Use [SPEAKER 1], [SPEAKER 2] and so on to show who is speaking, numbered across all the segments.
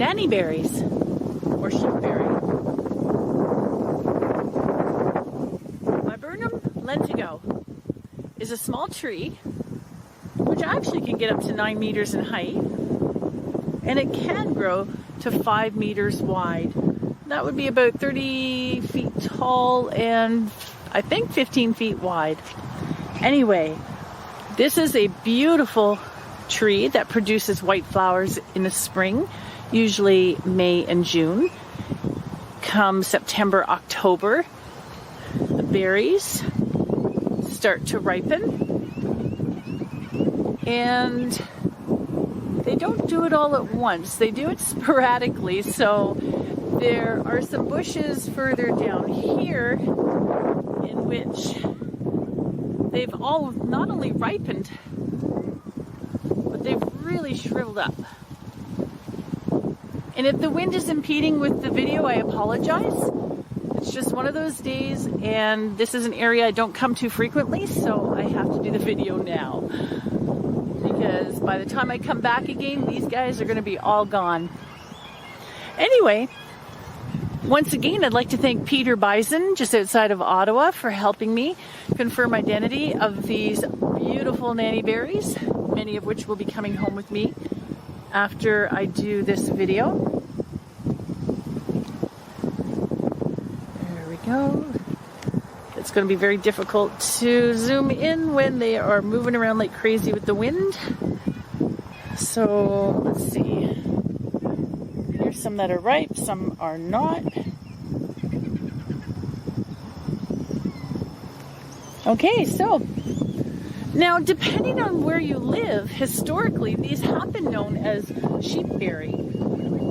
[SPEAKER 1] Nannyberries, or sheepberry. Viburnum lentigo is a small tree, which actually can get up to 9 meters in height, and it can grow to 5 meters wide. That would be about 30 feet tall and I think 15 feet wide. Anyway, this is a beautiful tree that produces white flowers in the spring, usually May and June. Come September, October, the berries start to ripen, and they don't do it all at once. They do it sporadically, so there are some bushes further down here in which they've all not only ripened, but they've really shriveled up. And if the wind is impeding with the video, I apologize. It's just one of those days, and this is an area I don't come to frequently, so I have to do the video now. Because by the time I come back again, these guys are going to be all gone. Anyway, once again, I'd like to thank Peter Bison, just outside of Ottawa, for helping me confirm identity of these beautiful nannyberries, many of which will be coming home with me after I do this video. There we go. It's going to be very difficult to zoom in when they are moving around like crazy with the wind. So let's see. Here's some that are ripe, some are not. Okay, so now depending on where you live, historically these have been known as sheepberry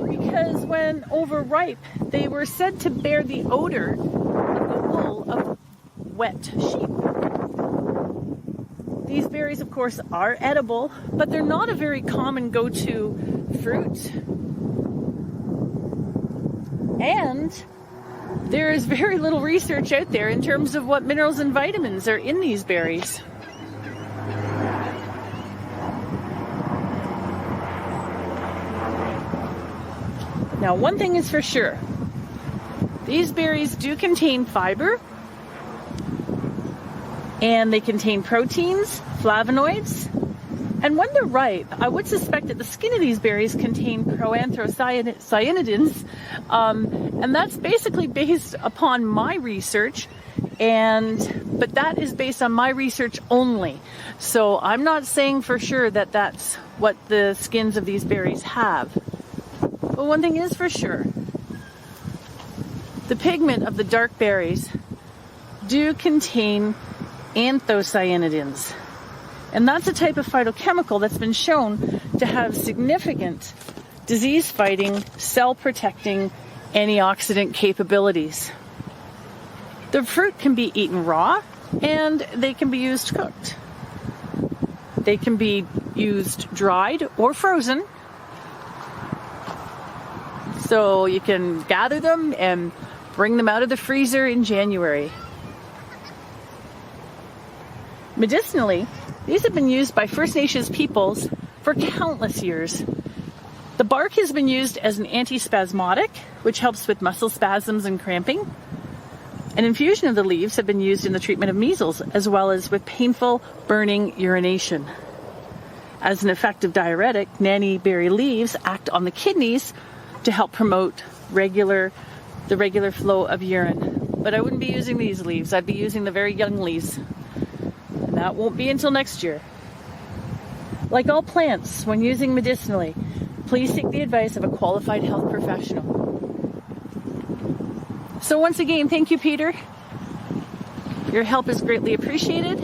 [SPEAKER 1] because when overripe, they were said to bear the odor of the wool of wet sheep. These berries, of course, are edible, but they're not a very common go-to fruit. And there is very little research out there in terms of what minerals and vitamins are in these berries. Now, one thing is for sure. These berries do contain fiber, and they contain proteins, flavonoids, and when they're ripe, I would suspect that the skin of these berries contain proanthocyanidins, and that's basically based upon my research, but that is based on my research only. So I'm not saying for sure that that's what the skins of these berries have. But one thing is for sure, the pigment of the dark berries do contain anthocyanidins. And that's a type of phytochemical that's been shown to have significant disease-fighting, cell-protecting, antioxidant capabilities. The fruit can be eaten raw, and they can be used cooked. They can be used dried or frozen. So you can gather them and bring them out of the freezer in January. Medicinally, these have been used by First Nations peoples for countless years. The bark has been used as an antispasmodic, which helps with muscle spasms and cramping. An infusion of the leaves have been used in the treatment of measles, as well as with painful, burning urination. As an effective diuretic, nannyberry leaves act on the kidneys to help promote the regular flow of urine. But I wouldn't be using these leaves. I'd be using the very young leaves. And that won't be until next year. Like all plants, when using medicinally, please seek the advice of a qualified health professional. So once again, thank you, Peter. Your help is greatly appreciated.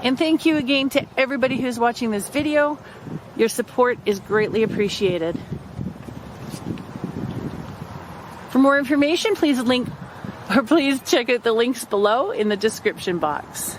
[SPEAKER 1] And thank you again to everybody who's watching this video. Your support is greatly appreciated. For more information, please check out the links below in the description box.